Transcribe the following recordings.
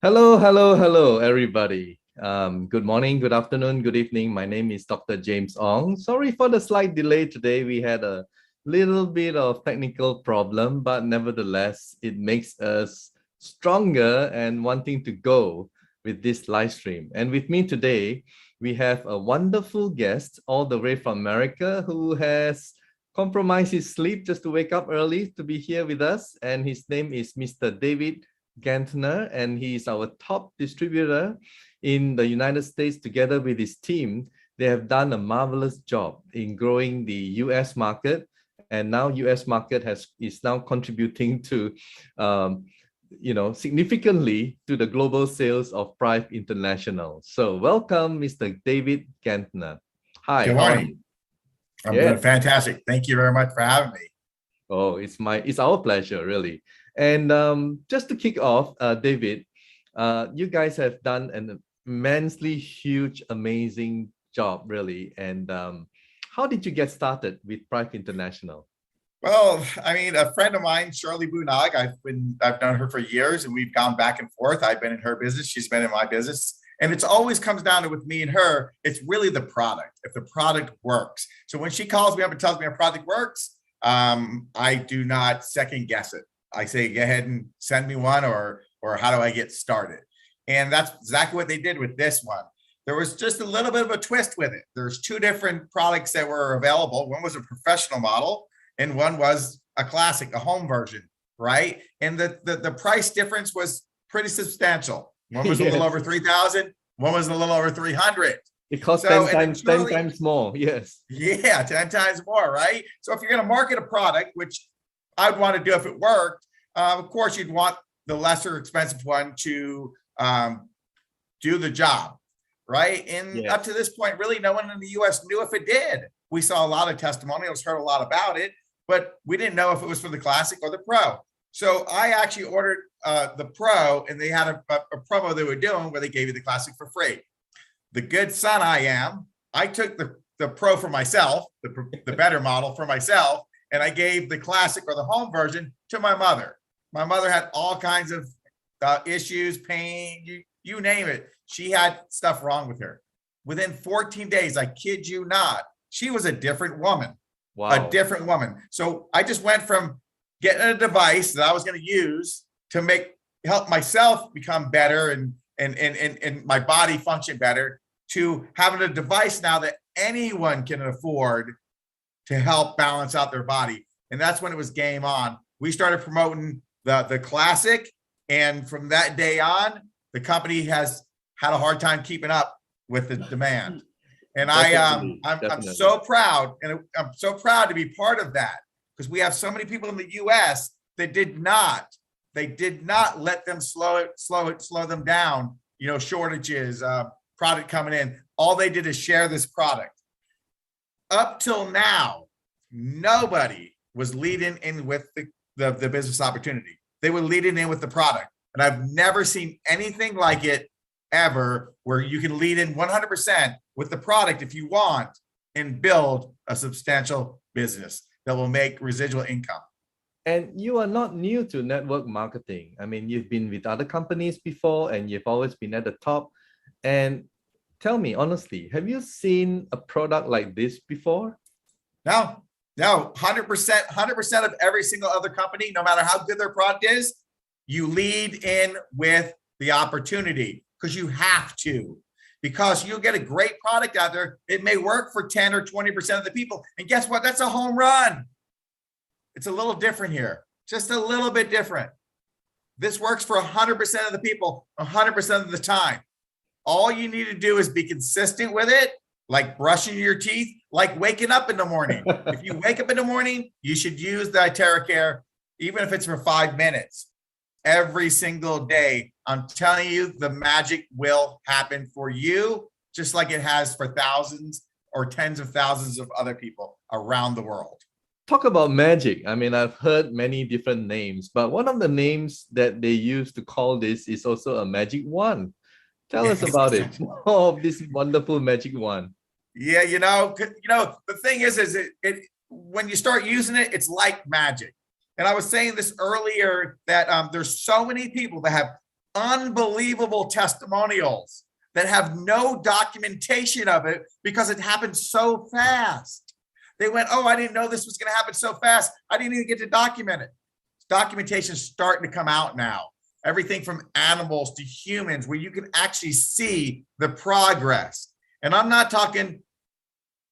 Hello, everybody. Good morning, good afternoon, good evening. My name is Dr. James Ong. Sorry for the slight delay today. We had a little bit of technical problem, but nevertheless, it makes us stronger and wanting to go with this live stream. And with me today, we have a wonderful guest all the way from America who has compromised his sleep just to wake up early to be here with us. And his name is Mr. David Gantner, and he's our top distributor in the United States. Together with his team, they have done a marvelous job in growing the US market, and now US market is now contributing to significantly to the global sales of Prife International. So welcome, Mr. David Gantner. Hi. Good morning. I'm doing fantastic. Thank you very much for having me. Oh, it's our pleasure, really. And just to kick off, David, you guys have done an immensely huge, amazing job, really. And how did you get started with Prife International? Well, I mean, a friend of mine, Shirley Bunag, I've known her for years, and we've gone back and forth. I've been in her business, she's been in my business. And it's always comes down to, with me and her, it's really the product, if the product works. So when she calls me up and tells me a product works, I do not second guess it. I say, go ahead and send me one, or how do I get started? And that's exactly what they did with this one. There was just a little bit of a twist with it. There's two different products that were available. One was a professional model, and one was a classic, a home version, right? And the price difference was pretty substantial. One was a little over 3,000. One was a little over 300. It costs 10 times more. Yes. Yeah, 10 times more, right? So if you're going to market a product, which I would want to do if it worked, of course, you'd want the lesser expensive one to do the job, right? And up to this point, really no one in the US knew if it did. We saw a lot of testimonials, heard a lot about it, but we didn't know if it was for the classic or the pro. So I actually ordered the pro, and they had a promo they were doing where they gave you the classic for free. The good son I am, I took the pro for myself, the better model for myself, and I gave the classic or the home version to my mother. My mother had all kinds of issues, pain, you name it. She had stuff wrong with her. Within 14 days, I kid you not, she was a different woman. Wow. A different woman. So I just went from getting a device that I was going to use to help myself become better and my body function better, to having a device now that anyone can afford to help balance out their body. And that's when it was game on. We started promoting the classic, and from that day on, the company has had a hard time keeping up with the demand. And I'm so proud, and I'm so proud to be part of that, because we have so many people in the US that did not let them slow them down, shortages, product coming in. All they did is share this product. Up till now, nobody was leading in with the business opportunity. They were leading in with the product. And I've never seen anything like it ever, where you can lead in 100% with the product if you want, and build a substantial business that will make residual income. And you are not new to network marketing. I mean, you've been with other companies before, and you've always been at the top. And tell me honestly, have you seen a product like this before? No, 100% of every single other company, no matter how good their product is, you lead in with the opportunity, because you have to, because you'll get a great product out there. It may work for 10 or 20% of the people. And guess what? That's a home run. It's a little different here, just a little bit different. This works for 100% of the people, 100% of the time. All you need to do is be consistent with it, like brushing your teeth, like waking up in the morning. If you wake up in the morning, you should use the iTerracare, even if it's for 5 minutes, every single day. I'm telling you, the magic will happen for you, just like it has for thousands or tens of thousands of other people around the world. Talk about magic. I mean, I've heard many different names, but one of the names that they use to call this is also a magic wand. Tell us about it. Oh, this wonderful magic wand. Yeah, the thing is it when you start using it, it's like magic. And I was saying this earlier that there's so many people that have unbelievable testimonials that have no documentation of it because it happened so fast. They went, oh, I didn't know this was going to happen so fast. I didn't even get to document it. Documentation is starting to come out now. Everything from animals to humans, where you can actually see the progress. And I'm not talking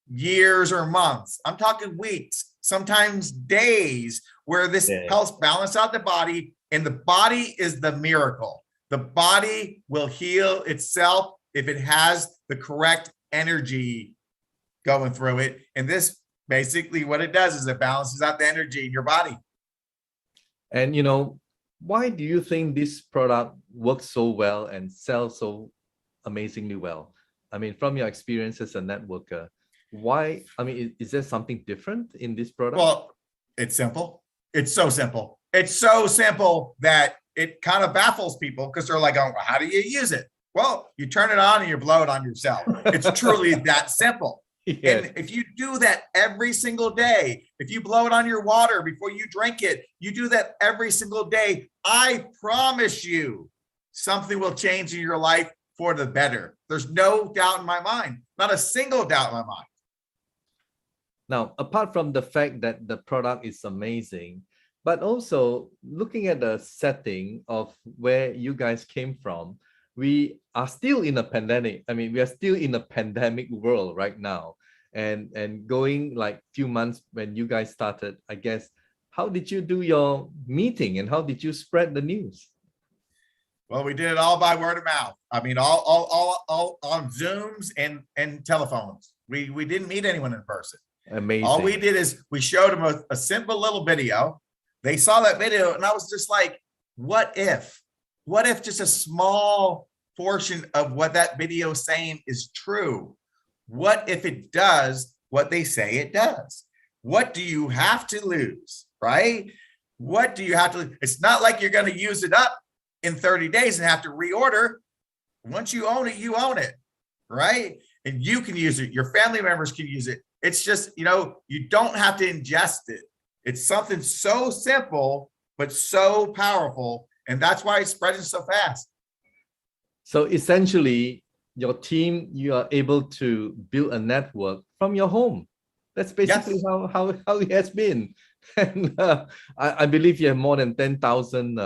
years or months. I'm talking weeks, sometimes days, where this helps balance out the body. And the body is the miracle. The body will heal itself if it has the correct energy going through it. And this basically what it does is it balances out the energy in your body. And, why do you think this product works so well and sells so amazingly well? I mean, from your experience as a networker, why? I mean, is there something different in this product? Well, it's simple. It's so simple. It's so simple that it kind of baffles people because they're like, oh, well, how do you use it? Well, you turn it on and you blow it on yourself. It's truly that simple. Yes. And if you do that every single day, if you blow it on your water before you drink it, you do that every single day, I promise you something will change in your life for the better. There's no doubt in my mind, not a single doubt in my mind. Now, apart from the fact that the product is amazing, but also looking at the setting of where you guys came from, we are still in a pandemic. I mean, we are still in a pandemic world right now. And going like few months when you guys started, I guess, how did you do your meeting and how did you spread the news? Well, we did it all by word of mouth. I mean, all on Zooms and telephones. We didn't meet anyone in person. Amazing. All we did is we showed them a simple little video. They saw that video and I was just like, what if just a small portion of what that video is saying is true? What if it does what they say it does? What do you have to lose, right? What do you have to lose? It's not like you're going to use it up in 30 days and have to reorder. Once you own it, right? And you can use it. Your family members can use it. It's just, you don't have to ingest it. It's something so simple, but so powerful. And that's why it's spreading so fast. So essentially, your team, you are able to build a network from your home. That's basically how it has been. And I believe you have more than 10,000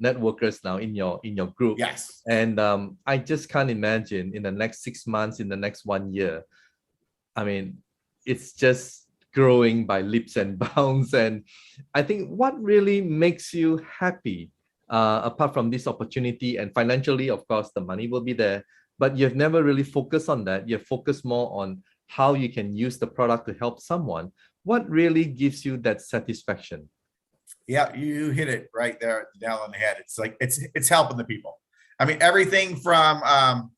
networkers now in your group. Yes. And I just can't imagine in the next 6 months, in the next 1 year. I mean, it's just growing by leaps and bounds. And I think what really makes you happy, apart from this opportunity and financially, of course, the money will be there, but you've never really focused on that. You've focused more on how you can use the product to help someone. What really gives you that satisfaction? Yeah, you hit it right there, nail on the head. It's like it's helping the people. I mean, everything from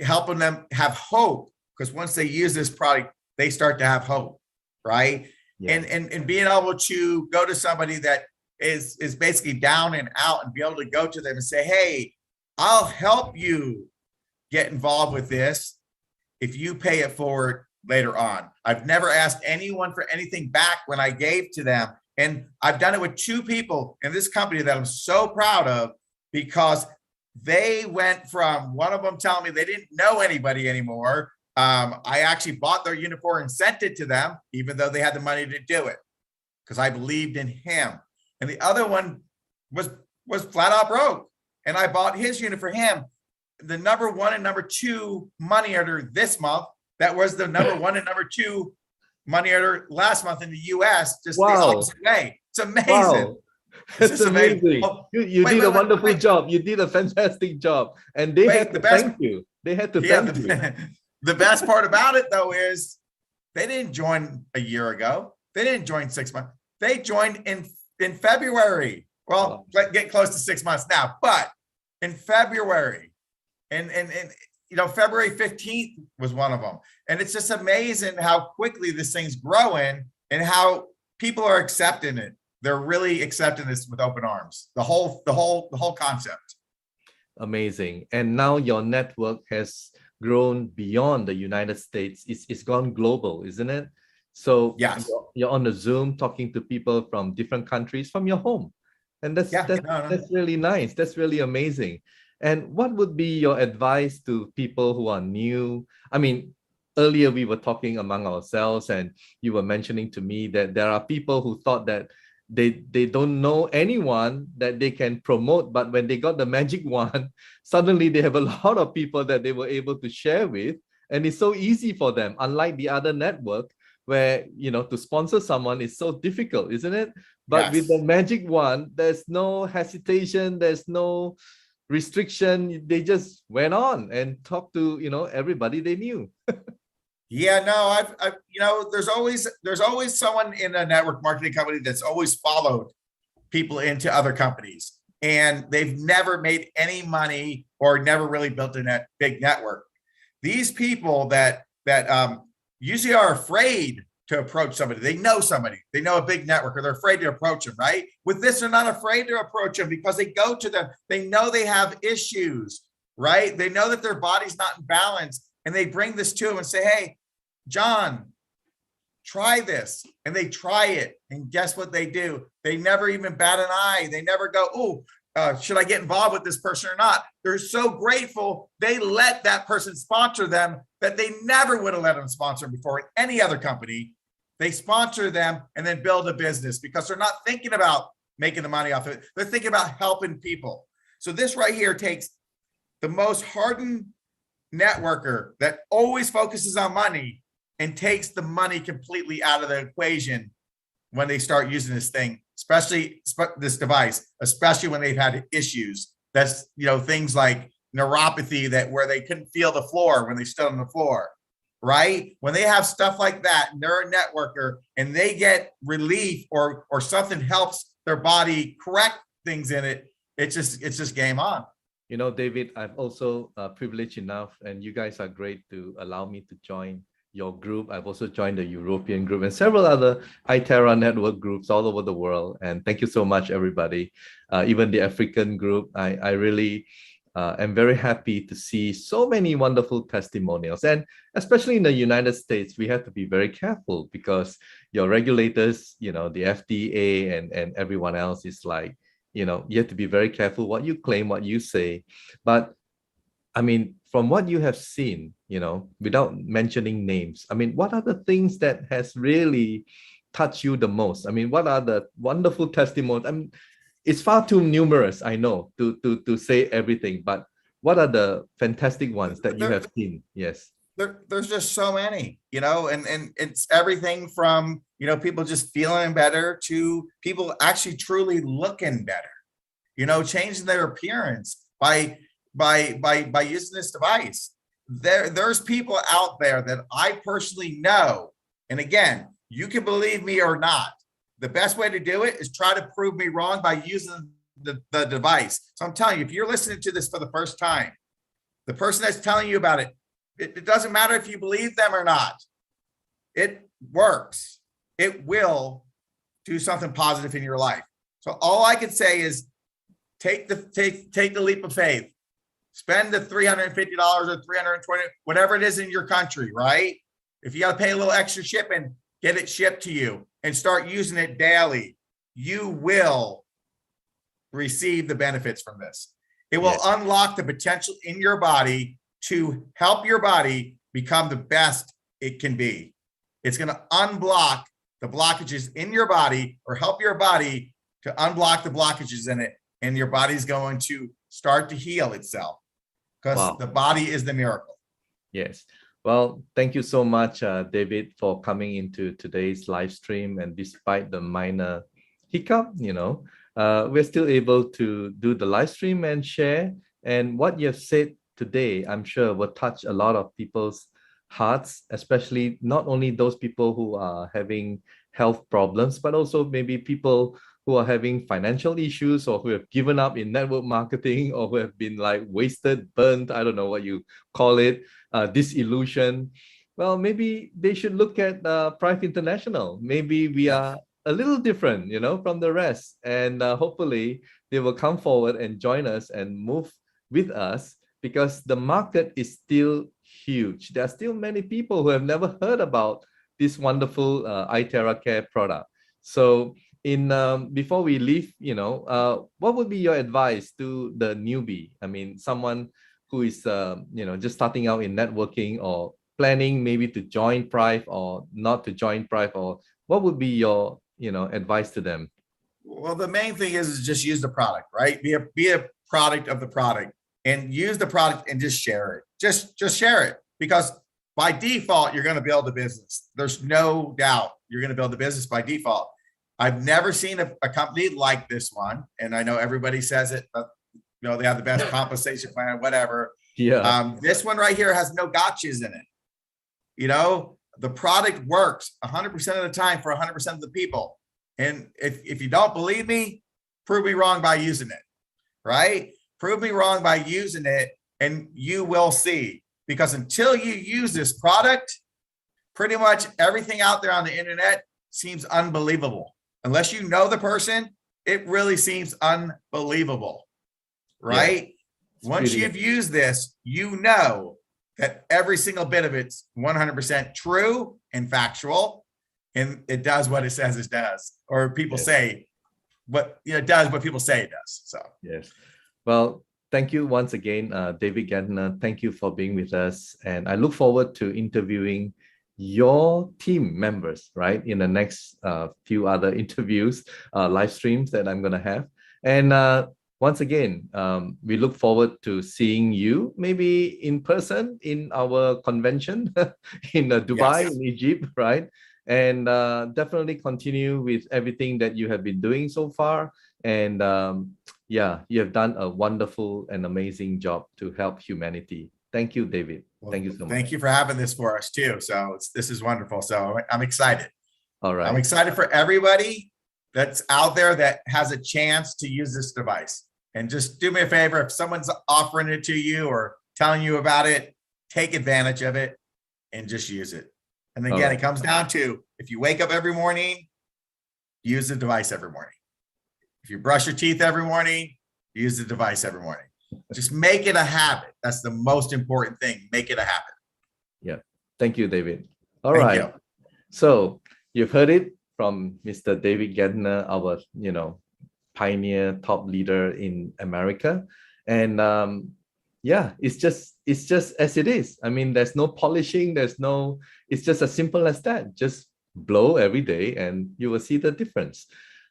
helping them have hope, because once they use this product, they start to have hope, right? Yeah. And being able to go to somebody that is basically down and out and be able to go to them and say, hey, I'll help you get involved with this if you pay it forward later on. I've never asked anyone for anything back when I gave to them. And I've done it with 2 people in this company that I'm so proud of, because they went from one of them telling me they didn't know anybody anymore. I actually bought their uniform and sent it to them, even though they had the money to do it, because I believed in him. And the other one was flat out broke, and I bought his unit for him. The number 1 and number 2 money earner this month, that was the number 1 and number 2 money earner last month in the US, just the opposite way. It's amazing. Wow. It's amazing. You did a wonderful job. You did a fantastic job. And they had to thank you. They had to thank you. The best part about it, though, is they didn't join a year ago. They didn't join 6 months. They joined in February. Well, get close to 6 months now, but in February. And February 15th was one of them. And it's just amazing how quickly this thing's growing and how people are accepting it. They're really accepting this with open arms. The whole concept. Amazing. And now your network has grown beyond the United States. It's gone global, isn't it? So yes, you're on the Zoom talking to people from different countries from your home. And that's Yeah, that's no, no. that's really nice. That's really amazing. And what would be your advice to people who are new? I mean, earlier we were talking among ourselves, and you were mentioning to me that there are people who thought that they don't know anyone that they can promote, but when they got the magic wand, suddenly they have a lot of people that they were able to share with, and it's so easy for them. Unlike the other network, where to sponsor someone is so difficult, isn't it? But with the Yes. magic wand, there's no hesitation, there's no restriction. They just went on and talked to everybody they knew. Yeah, no, there's always someone in a network marketing company that's always followed people into other companies, and they've never made any money or never really built a big network. These people that usually are afraid to approach somebody. They know somebody, they know a big network, or they're afraid to approach them, right? With this, they're not afraid to approach them because they go to them. They know they have issues, right? They know that their body's not in balance, and they bring this to them and say, hey, John, try this. And they try it. And guess what they do? They never even bat an eye. They never go, should I get involved with this person or not? They're so grateful they let that person sponsor them that they never would have let them sponsor before in any other company. They sponsor them and then build a business because they're not thinking about making the money off of it. They're thinking about helping people. So this right here takes the most hardened networker that always focuses on money and takes the money completely out of the equation when they start using this thing, especially this device, especially when they've had issues. That's, things like neuropathy, that where they couldn't feel the floor when they stood on the floor, right? When they have stuff like that, and they're a networker and they get relief or something helps their body correct things in it, it's just game on. David, I've also privileged enough, and you guys are great to allow me to join your group. I've also joined the European group and several other iTerra network groups all over the world. And thank you so much, everybody. Even the African group, I really am very happy to see so many wonderful testimonials. And especially in the United States, we have to be very careful because your regulators, the FDA and everyone else is like, you have to be very careful what you claim, what you say. But I mean, from what you have seen, without mentioning names, I mean, what are the things that has really touched you the most? I mean, what are the wonderful testimonies? I mean, it's far too numerous, I know, to say everything, but what are the fantastic ones that you have seen? Yes. There's just so many, and it's everything from, people just feeling better to people actually truly looking better, changing their appearance by using this device. There's people out there that I personally know. And again, you can believe me or not. The best way to do it is try to prove me wrong by using the device. So I'm telling you, if you're listening to this for the first time, the person that's telling you about it, it doesn't matter if you believe them or not. It works. It will do something positive in your life. So all I can say is take the leap of faith. Spend the $350 or $320, whatever it is in your country, right? If you got to pay a little extra shipping, get it shipped to you and start using it daily. You will receive the benefits from this. It will unlock the potential in your body to help your body become the best it can be. It's going to unblock the blockages in your body or help your body to unblock the blockages in it. And your body's going to start to heal itself because the body is the miracle. Yes. Well, thank you so much, David, for coming into today's live stream. And despite the minor hiccup, we're still able to do the live stream and share. And what you have said today, I'm sure will touch a lot of people's hearts, especially not only those people who are having health problems, but also maybe people who are having financial issues or who have given up in network marketing or who have been like wasted, burnt, I don't know what you call it, disillusion. Well, maybe they should look at Prife International. Maybe we are a little different, from the rest. And hopefully they will come forward and join us and move with us because the market is still huge. There are still many people who have never heard about this wonderful iTerra Care product. So before we leave, what would be your advice to the newbie? I mean, someone who is just starting out in networking or planning maybe to join Prife or not to join Prife, or what would be your advice to them? Well, the main thing is just use the product, right? Be a product of the product, and use the product and just share it. Just share it, because by default, you're going to build a business. There's no doubt you're going to build a business by default. I've never seen a company like this one, and I know everybody says it, but they have the best compensation plan, whatever. Yeah. This one right here has no gotchas in it. The product works 100% of the time for 100% of the people. And if you don't believe me, prove me wrong by using it, right? Prove me wrong by using it, and you will see. Because until you use this product, pretty much everything out there on the internet seems unbelievable. Unless you know the person, it really seems unbelievable, right? Yeah. Once you've used this, you know that every single bit of it's 100% true and factual, and it does what it says it does, or people say, but it does what people say it does. So yes, well, thank you once again, David Gantner. Thank you for being with us, and I look forward to interviewing your team members, right, in the next few other interviews, live streams that I'm gonna have. And once again, we look forward to seeing you maybe in person in our convention in Dubai, in Egypt, right? And definitely continue with everything that you have been doing so far. And yeah, you have done a wonderful and amazing job to help humanity. Thank you, David. Well, thank you so much. Thank you for having this for us too. So this is wonderful. So I'm excited. All right. I'm excited for everybody that's out there that has a chance to use this device. And just do me a favor, if someone's offering it to you or telling you about it, take advantage of it and just use it. And again, it comes down to, if you wake up every morning, use the device every morning. If you brush your teeth every morning, use the device every morning. Just make it a habit. That's the most important thing. Make it a habit. Yeah. Thank you, David. All right. So you've heard it from Mr. David Gantner, our, pioneer top leader in America. And yeah, it's just as it is. I mean, there's no polishing, it's just as simple as that. Just blow every day and you will see the difference.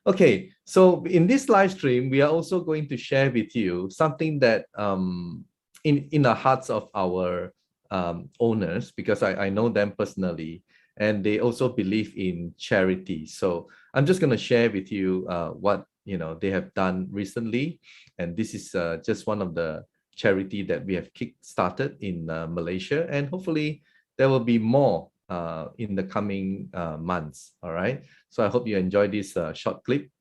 Okay, so in this live stream, we are also going to share with you something that in the hearts of our owners, because I know them personally, and they also believe in charity. So I'm just going to share with you what they have done recently, and this is just one of the charity that we have kick-started in Malaysia, and hopefully there will be more in the coming months. All right, so I hope you enjoy this short clip.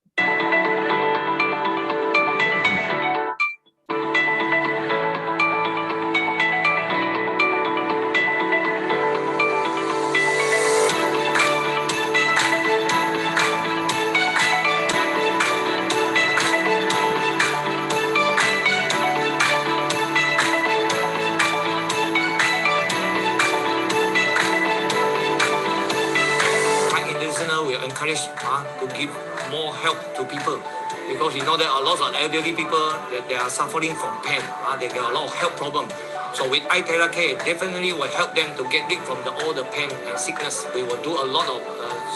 To give more help to people, because there are lots of elderly people that they are suffering from pain. They get a lot of health problems. So with iTeracare, definitely will help them to get rid from all the pain and sickness. We will do a lot of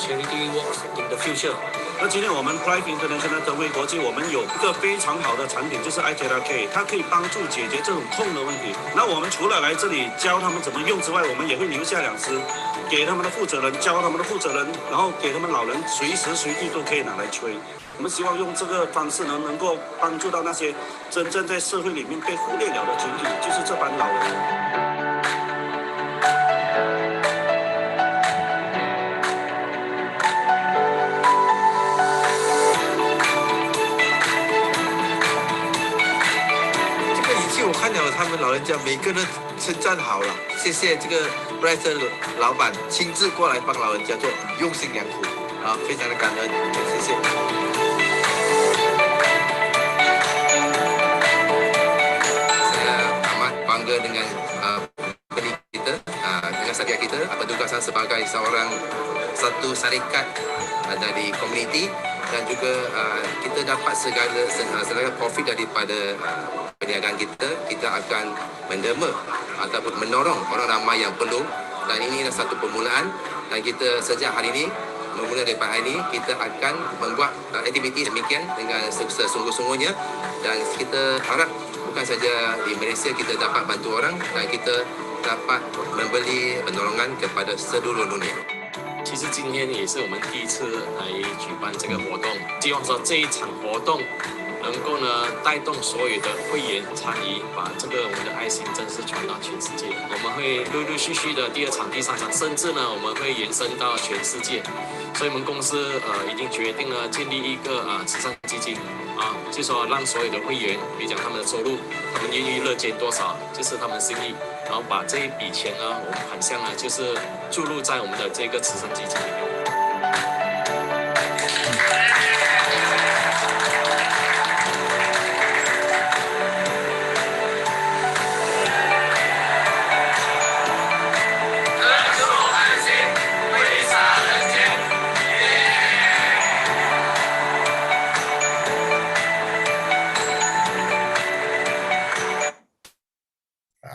charity works in the future. 那今天我们 Prife International 德惠国际，我们有一个非常好的产品，就是 iTeracare， 它可以帮助解决这种痛的问题。那我们除了来这里教他们怎么用之外，我们也会留下2支，给他们的负责人，教他们的负责人，然后给他们老人随时随地都可以拿来吹。我们希望用这个方式能够帮助到那些真正在社会里面被忽略了的群体，就是这班老人。 我看了他们老人家每个人称赞好了，谢谢这个 Prife 老板亲自过来帮老人家做，用心良苦啊，非常的感恩，谢谢。Saya amat bangga dengan company kita, dengan syarikat kita, petugasan sebagai satu syarikat dari komuniti dan juga kita dapat segala profit daripada perniagaan kita. Kita akan menderma ataupun mendorong orang ramai yang perlu, dan ini adalah satu permulaan, dan kita sejak hari ini, bermula daripada hari ini, kita akan membuat aktiviti demikian dengan sesungguh-sungguhnya, dan kita harap bukan saja di Malaysia kita dapat bantu orang, dan kita dapat memberi penolongan kepada seluruh dunia. 其实今天也是我们第一次来举办这个活动，希望说这一场活动能够呢带动所有的会员参与，把这个我们的爱心真是传到全世界。我们会陆陆续续的第2场、第3场，甚至呢我们会延伸到全世界。所以我们公司已经决定了建立一个慈善基金就说让所有的会员，比如讲他们的收入，他们愿意乐捐多少就是他们心意，然后把这一笔钱呢，我们款项呢就是注入在我们的这个慈善基金里面。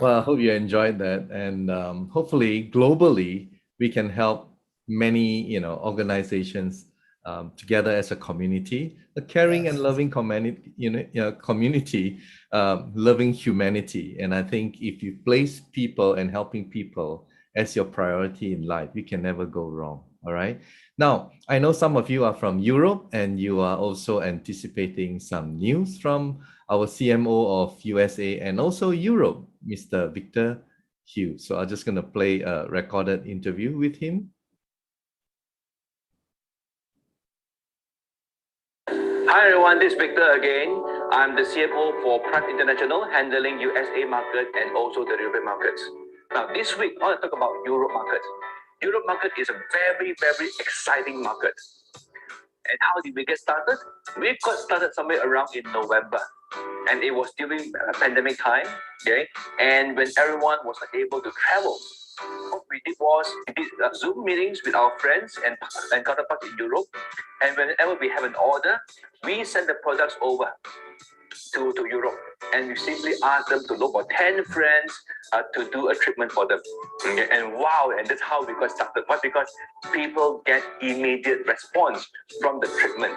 Well, I hope you enjoyed that, and hopefully globally we can help many organizations together as a community, a caring and loving community, loving humanity. And I think if you place people and helping people as your priority in life, you can never go wrong. All right. Now, I know some of you are from Europe, and you are also anticipating some news from our CMO of USA and also Europe, Mr. Victor Hugh. So I'm just going to play a recorded interview with him. Hi everyone, this is Victor again. I'm the CMO for Prife International, handling USA market and also the European markets. Now this week, I want to talk about Europe market. Europe market is a very, very exciting market. And how did we get started? We got started somewhere around in November. And it was during pandemic time, okay? And when everyone was not able to travel, what we did was we did Zoom meetings with our friends and counterparts in Europe. And whenever we have an order, we send the products over to Europe. And we simply ask them to look for 10 friends to do a treatment for them. Okay? And wow, and that's how we got started. Why? Because people get immediate response from the treatment.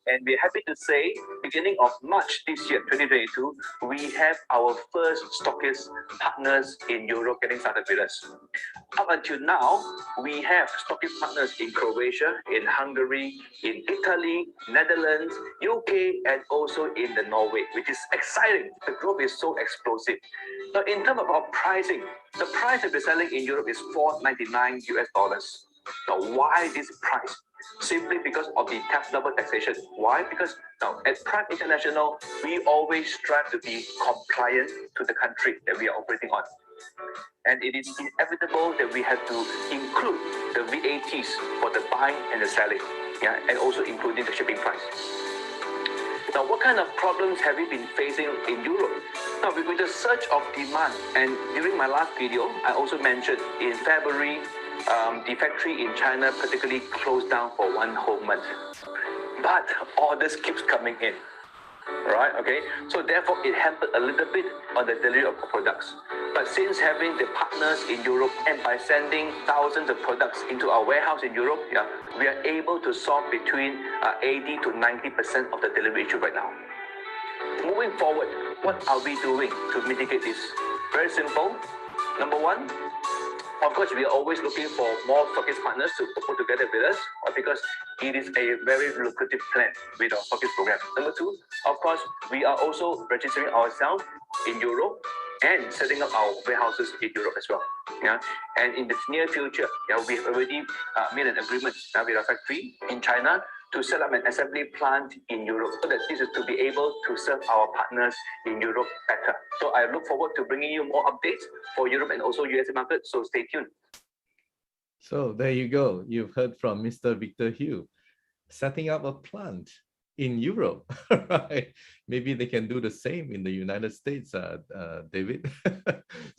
And we're happy to say, beginning of March this year, 2022, we have our first stockist partners in Europe getting started with us. Up until now, we have stockist partners in Croatia, in Hungary, in Italy, Netherlands, UK, and also in the Norway, which is exciting. The growth is so explosive. Now, in terms of our pricing, the price that we're selling in Europe is $4.99 US. Now, why this price? Simply because of the double taxation. Why? Because now at Prife International, we always strive to be compliant to the country that we are operating on. And it is inevitable that we have to include the VATs for the buying and the selling, and also including the shipping price. Now, what kind of problems have we been facing in Europe? Now, with the surge of demand, and during my last video, I also mentioned in February, the factory in China particularly closed down for 1 whole month. But orders keeps coming in, right? Okay, so therefore it hampered a little bit on the delivery of products. But since having the partners in Europe and by sending thousands of products into our warehouse in Europe, we are able to solve between 80 to 90% of the delivery issue right now. Moving forward, what are we doing to mitigate this? Very simple. Number one, of course, we are always looking for more stockist partners to put together with us, because it is a very lucrative plan with our stockist program. Number two, of course, we are also registering ourselves in Europe and setting up our warehouses in Europe as well. And in the near future, we have already made an agreement with our factory in China to set up an assembly plant in Europe, so that this is to be able to serve our partners in Europe better. So I look forward to bringing you more updates for Europe and also USA market, so stay tuned. So there you go. You've heard from Mr. Victor Hugh, setting up a plant in Europe, right? Maybe they can do the same in the United States, David.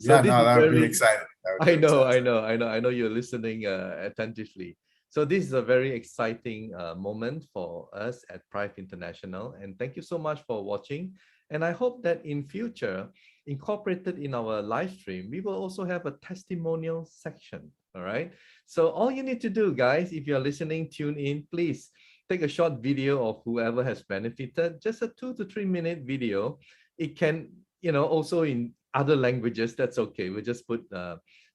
So yeah, no, that would be exciting. I know you're listening attentively. So this is a very exciting moment for us at Prife International. And thank you so much for watching. And I hope that in future, incorporated in our live stream, we will also have a testimonial section. All right. So all you need to do, guys, if you're listening, tune in, please take a short video of whoever has benefited, just a 2 to 3 minute video. It can, also in other languages, that's okay. We'll just put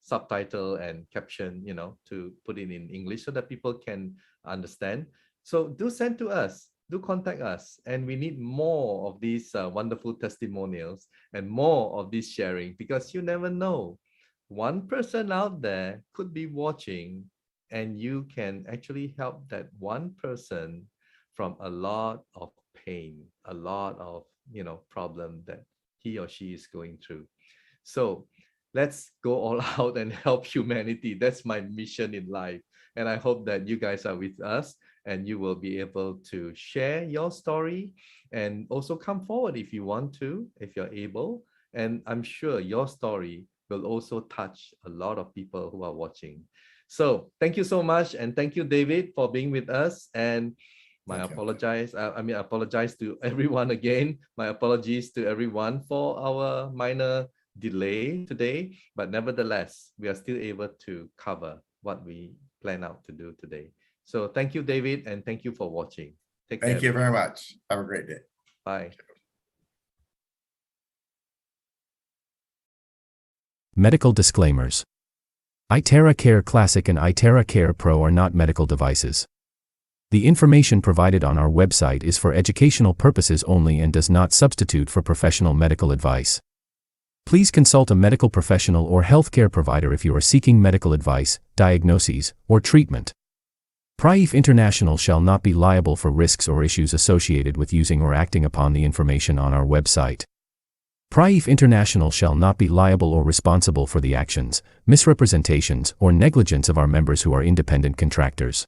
subtitle and caption, to put it in English so that people can understand. So do send to us, do contact us. And we need more of these wonderful testimonials and more of this sharing, because you never know. One person out there could be watching, and you can actually help that one person from a lot of pain, a lot of, problem that he or she is going through. So let's go all out and help humanity. That's my mission in life. And I hope that you guys are with us and you will be able to share your story and also come forward if you want to, if you're able. And I'm sure your story will also touch a lot of people who are watching. So thank you so much. And thank you, David, for being with us. And I apologize to everyone again. My apologies to everyone for our minor delay today, but nevertheless, we are still able to cover what we plan out to do today. So thank you, David, and thank you for watching. Take care. Thank you very much. Have a great day. Bye. Medical disclaimers. iTera Care Classic and iTera Care Pro are not medical devices. The information provided on our website is for educational purposes only and does not substitute for professional medical advice. Please consult a medical professional or healthcare provider if you are seeking medical advice, diagnoses, or treatment. Prife International shall not be liable for risks or issues associated with using or acting upon the information on our website. Prife International shall not be liable or responsible for the actions, misrepresentations, or negligence of our members who are independent contractors.